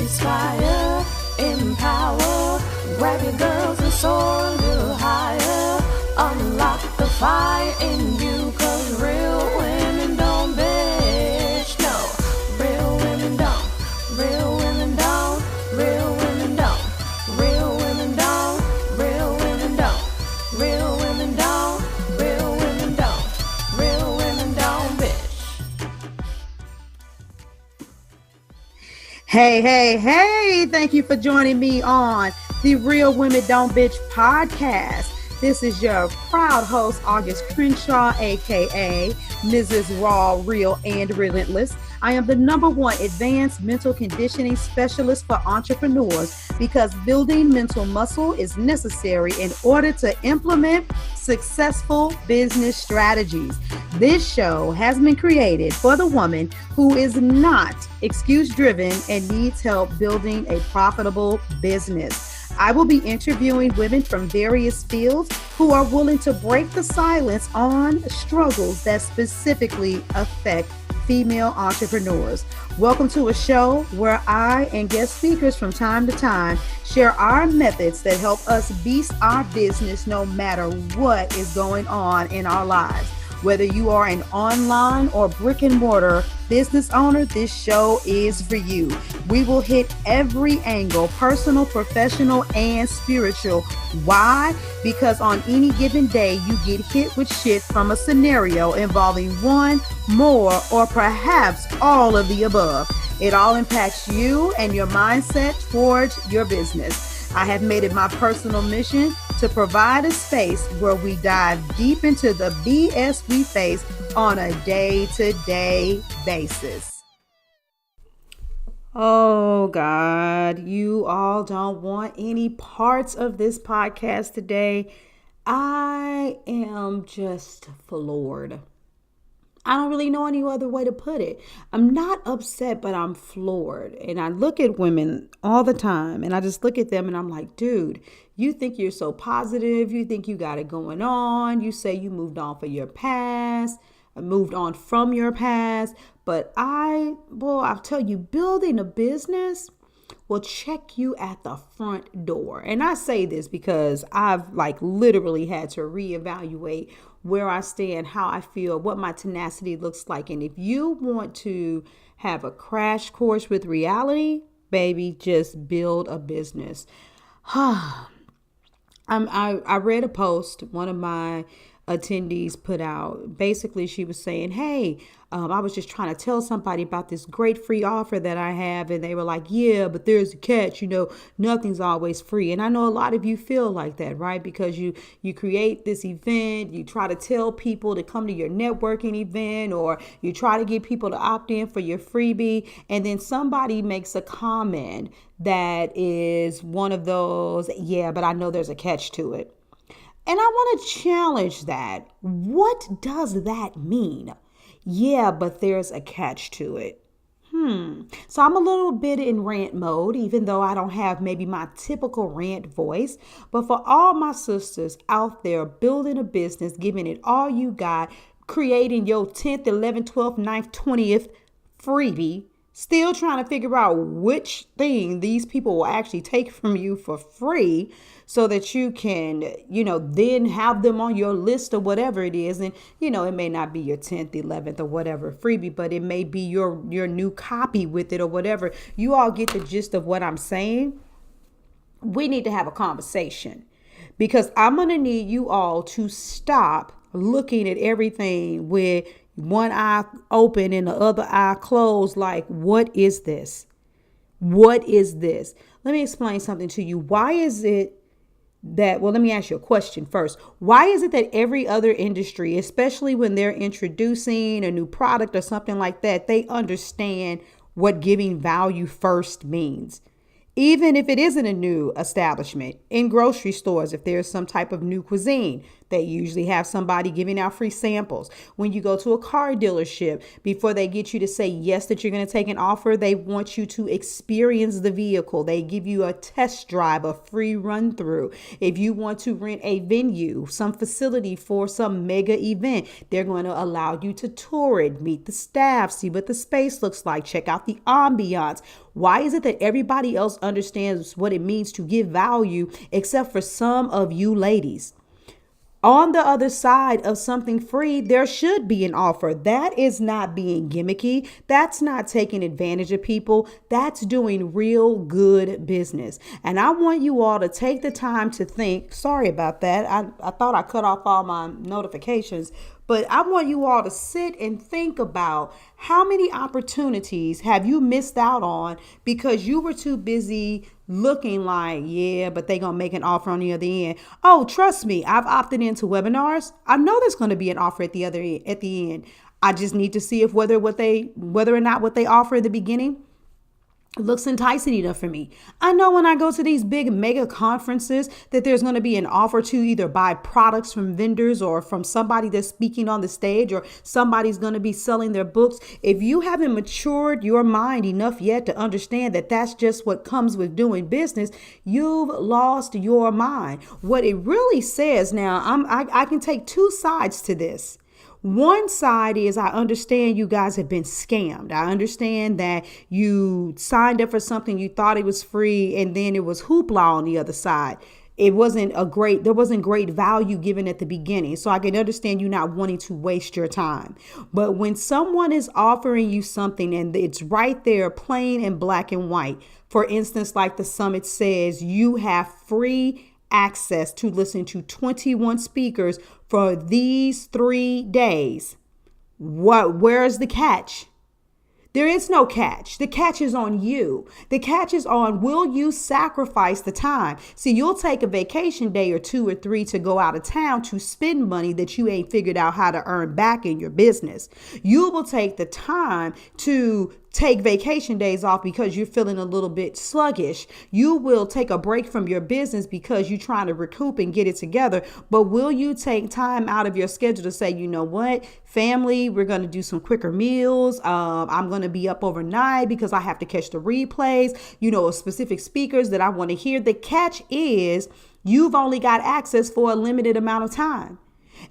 inspire, empower, grab your girls and soar a little higher. Unlock the fire in you, cause real women don't bitch, no. Real women don't, real women don't, real women don't, real women don't, real women don't, real women don't, real women don't, real women don't bitch. Hey, thank you for joining me on the Real Women Don't Bitch podcast. This is your proud host, August Crenshaw, aka Mrs. Raw, Real, and Relentless. I am the #1 advanced mental conditioning specialist for entrepreneurs because building mental muscle is necessary in order to implement successful business strategies. This show has been created for the woman who is not excuse-driven and needs help building a profitable business. I will be interviewing women from various fields who are willing to break the silence on struggles that specifically affect female entrepreneurs. Welcome to a show where I and guest speakers from time to time share our methods that help us beast our business no matter what is going on in our lives. Whether you are an online or brick and mortar business owner, this show is for you. We will hit every angle, personal, professional, and spiritual. Why? Because on any given day, you get hit with shit from a scenario involving one, more, or perhaps all of the above. It all impacts you and your mindset towards your business. I have made it my personal mission to provide a space where we dive deep into the BS we face on a day-to-day basis. Oh God, you all don't want any parts of this podcast today. I am just floored. I don't really know any other way to put it. I'm not upset, but I'm floored. And I look at women all the time and I just look at them and I'm like, dude, you think you're so positive. You think you got it going on. You say you moved on from your past. But I'll tell you, building a business will check you at the front door. And I say this because I've literally had to reevaluate where I stand, how I feel, what my tenacity looks like. And if you want to have a crash course with reality, baby, just build a business. I read a post one of my attendees put out. Basically, she was saying, hey, I was just trying to tell somebody about this great free offer that I have. And they were like, yeah, but there's a catch, nothing's always free. And I know a lot of you feel like that, right? Because you create this event, you try to tell people to come to your networking event, or you try to get people to opt in for your freebie. And then somebody makes a comment that is one of those, yeah, but I know there's a catch to it. And I want to challenge that. What does that mean? Yeah, but there's a catch to it. So I'm a little bit in rant mode, even though I don't have maybe my typical rant voice. But for all my sisters out there building a business, giving it all you got, creating your 10th, 11th, 12th, 9th, 20th freebie, still trying to figure out which thing these people will actually take from you for free so that you can, then have them on your list or whatever it is. And, it may not be your 10th, 11th or whatever freebie, but it may be your new copy with it or whatever. You all get the gist of what I'm saying. We need to have a conversation because I'm going to need you all to stop looking at everything with one eye open and the other eye closed. Like, what is this? What is this? Let me explain something to you. Why is it that, let me ask you a question first. Why is it that every other industry, especially when they're introducing a new product or something like that, they understand what giving value first means? Even if it isn't a new establishment, in grocery stores, if there's some type of new cuisine, they usually have somebody giving out free samples. When you go to a car dealership, before they get you to say yes that you're going to take an offer, they want you to experience the vehicle. They give you a test drive, a free run through. If you want to rent a venue, some facility for some mega event, they're going to allow you to tour it, meet the staff, see what the space looks like, check out the ambiance. Why is it that everybody else understands what it means to give value except for some of you ladies? On the other side of something free, there should be an offer. That is not being gimmicky. That's not taking advantage of people. That's doing real good business. And I want you all to take the time to think. Sorry about that. I thought I cut off all my notifications. But I want you all to sit and think about how many opportunities have you missed out on because you were too busy looking like, yeah, but they going to make an offer on the other end. Oh, trust me, I've opted into webinars. I know there's going to be an offer at the other end, at the end. I just need to see if whether or not what they offer at the beginning looks enticing enough for me. I know when I go to these big mega conferences that there's going to be an offer to either buy products from vendors or from somebody that's speaking on the stage, or somebody's going to be selling their books. If you haven't matured your mind enough yet to understand that that's just what comes with doing business, you've lost your mind. What it really says now, I can take two sides to this. One side is, I understand you guys have been scammed. I understand that you signed up for something, you thought it was free, and then it was hoopla on the other side. There wasn't great value given at the beginning. So I can understand you not wanting to waste your time. But when someone is offering you something and it's right there, plain and black and white, for instance, like the summit says, you have free access to listen to 21 speakers for these 3 days. Where's the catch? There is no catch. The catch is on you. The catch is on, will you sacrifice the time? See, you'll take a vacation day or 2 or 3 to go out of town to spend money that you ain't figured out how to earn back in your business. You will take the time to take vacation days off because you're feeling a little bit sluggish. You will take a break from your business because you're trying to recoup and get it together. But will you take time out of your schedule to say, you know what, family, we're going to do some quicker meals. I'm going to be up overnight because I have to catch the replays, specific speakers that I want to hear. The catch is you've only got access for a limited amount of time.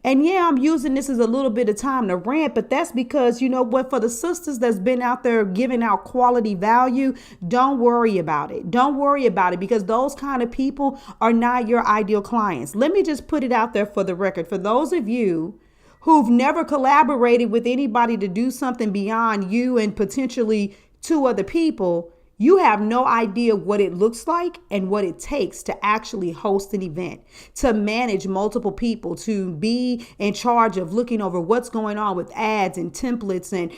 And yeah, I'm using this as a little bit of time to rant, but that's because, you know what, for the sisters that's been out there giving out quality value, don't worry about it. Don't worry about it, because those kind of people are not your ideal clients. Let me just put it out there for the record. For those of you who've never collaborated with anybody to do something beyond you and potentially 2 other people, you have no idea what it looks like and what it takes to actually host an event, to manage multiple people, to be in charge of looking over what's going on with ads and templates and,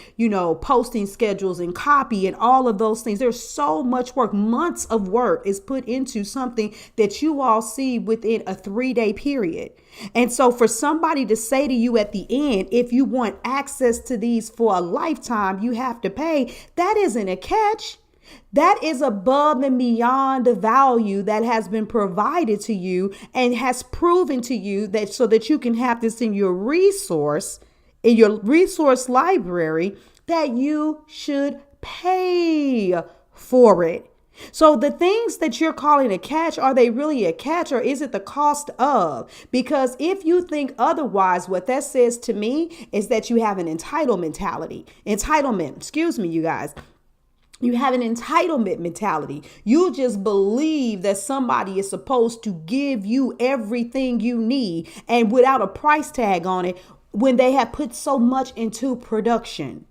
posting schedules and copy and all of those things. There's so much work. Months of work is put into something that you all see within a 3-day period. And so for somebody to say to you at the end, if you want access to these for a lifetime, you have to pay, that isn't a catch. That is above and beyond the value that has been provided to you and has proven to you that so that you can have this in your resource library, that you should pay for it. So the things that you're calling a catch, are they really a catch, or is it the cost of? Because if you think otherwise, what that says to me is that you have an entitlement mentality. You guys. You have an entitlement mentality. You just believe that somebody is supposed to give you everything you need and without a price tag on it when they have put so much into production.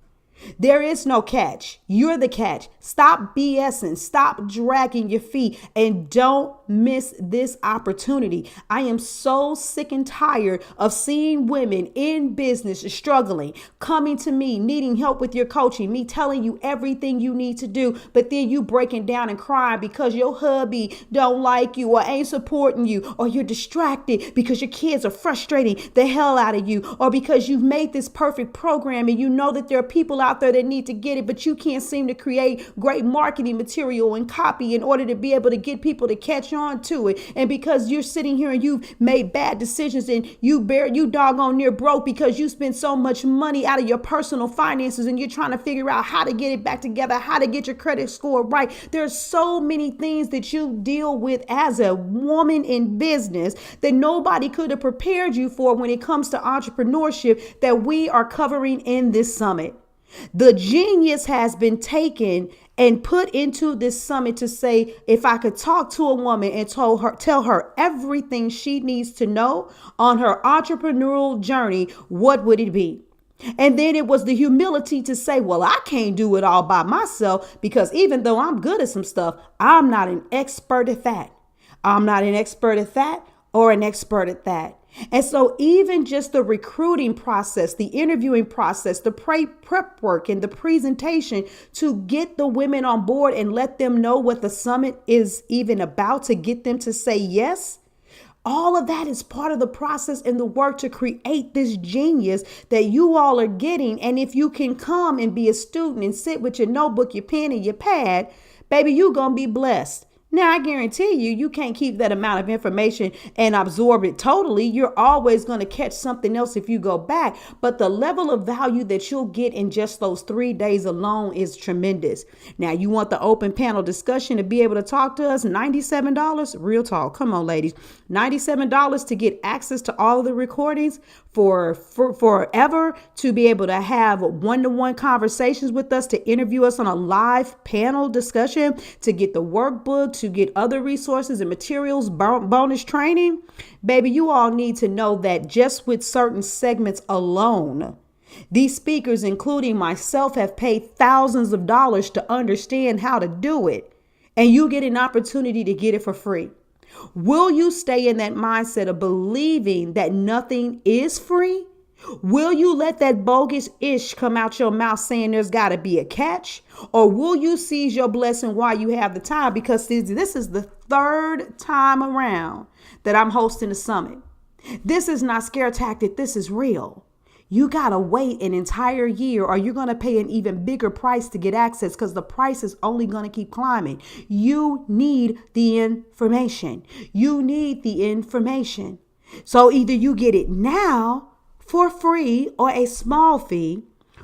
There is no catch. You're the catch. Stop BSing. Stop dragging your feet and don't miss this opportunity. I am so sick and tired of seeing women in business struggling, coming to me, needing help with your coaching, me telling you everything you need to do, but then you breaking down and crying because your hubby don't like you or ain't supporting you, or you're distracted because your kids are frustrating the hell out of you, or because you've made this perfect program and you know that there are people out out there that need to get it, but you can't seem to create great marketing material and copy in order to be able to get people to catch on to it. And because you're sitting here and you've made bad decisions and you doggone near broke because you spend so much money out of your personal finances and you're trying to figure out how to get it back together, how to get your credit score right. There's so many things that you deal with as a woman in business that nobody could have prepared you for when it comes to entrepreneurship that we are covering in this summit. The genius has been taken and put into this summit to say, if I could talk to a woman and tell her everything she needs to know on her entrepreneurial journey, what would it be? And then it was the humility to say, well, I can't do it all by myself because even though I'm good at some stuff, I'm not an expert at that. I'm not an expert at that or an expert at that. And so even just the recruiting process, the interviewing process, the prep work and the presentation to get the women on board and let them know what the summit is even about, to get them to say yes. All of that is part of the process and the work to create this genius that you all are getting. And if you can come and be a student and sit with your notebook, your pen and your pad, baby, you're going to be blessed. Now, I guarantee you can't keep that amount of information and absorb it totally. You're always going to catch something else if you go back. But the level of value that you'll get in just those 3 days alone is tremendous. Now, you want the open panel discussion to be able to talk to us? $97? Real talk. Come on, ladies. $97 to get access to all of the recordings for forever, to be able to have one-to-one conversations with us, to interview us on a live panel discussion, to get the workbook, to get other resources and materials, bonus training. Baby, you all need to know that just with certain segments alone, these speakers, including myself, have paid thousands of dollars to understand how to do it. And you get an opportunity to get it for free. Will you stay in that mindset of believing that nothing is free? Will you let that bogus ish come out your mouth saying there's got to be a catch? Or will you seize your blessing while you have the time? Because this is the third time around that I'm hosting a summit. This is not scare tactic. This is real. You got to wait an entire year or you're going to pay an even bigger price to get access because the price is only going to keep climbing. You need the information. You need the information. So either you get it now for free or a small fee,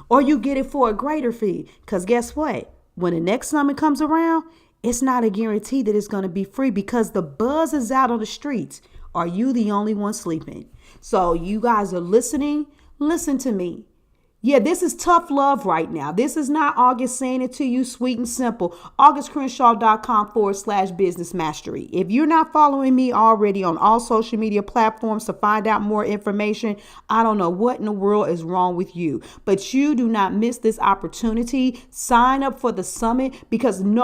or you get it for a greater fee. Because guess what? When the next summit comes around, it's not a guarantee that it's going to be free because the buzz is out on the streets. Are you the only one sleeping? So you guys are listening. Listen to me. Yeah, this is tough love right now. This is not August saying it to you sweet and simple. AugustCrenshaw.com/business mastery. If you're not following me already on all social media platforms to find out more information, I don't know what in the world is wrong with you. But you do not miss this opportunity. Sign up for the summit because I'm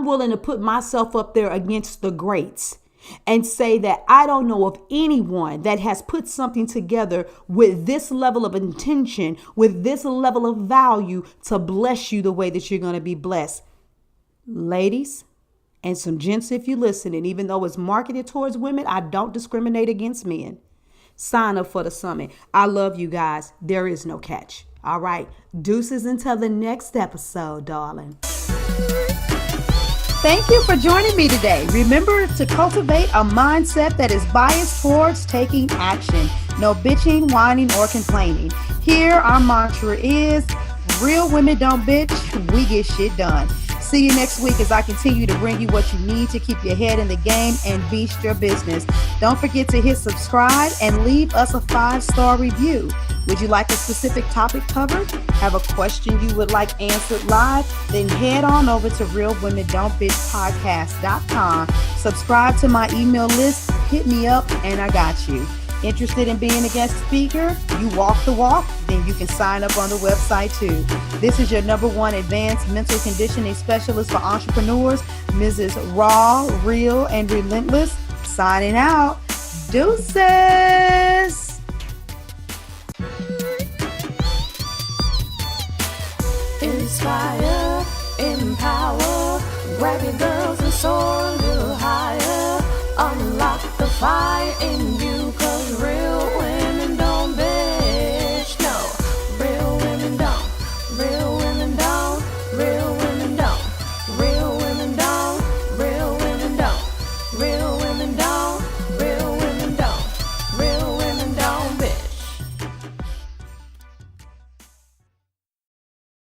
willing to put myself up there against the greats and say that I don't know of anyone that has put something together with this level of intention, with this level of value to bless you the way that you're going to be blessed. Ladies and some gents, if you listen, and even though it's marketed towards women, I don't discriminate against men. Sign up for the summit. I love you guys. There is no catch. All right. Deuces until the next episode, darling. Thank you for joining me today. Remember to cultivate a mindset that is biased towards taking action. No bitching, whining, or complaining. Here, our mantra is, real women don't bitch, we get shit done. See you next week as I continue to bring you what you need to keep your head in the game and beast your business. Don't forget to hit subscribe and leave us a 5-star review. Would you like a specific topic covered? Have a question you would like answered live? Then head on over to realwomen.don't bitch.podcast.com. Subscribe to my email list, hit me up, and I got you. Interested in being a guest speaker? You walk the walk? Then you can sign up on the website too. This is your #1 advanced mental conditioning specialist for entrepreneurs, Mrs. Raw, Real, and Relentless. Signing out. Deuces. Inspire, empower, grab your girls and soar a little higher. Unlock the fire in you.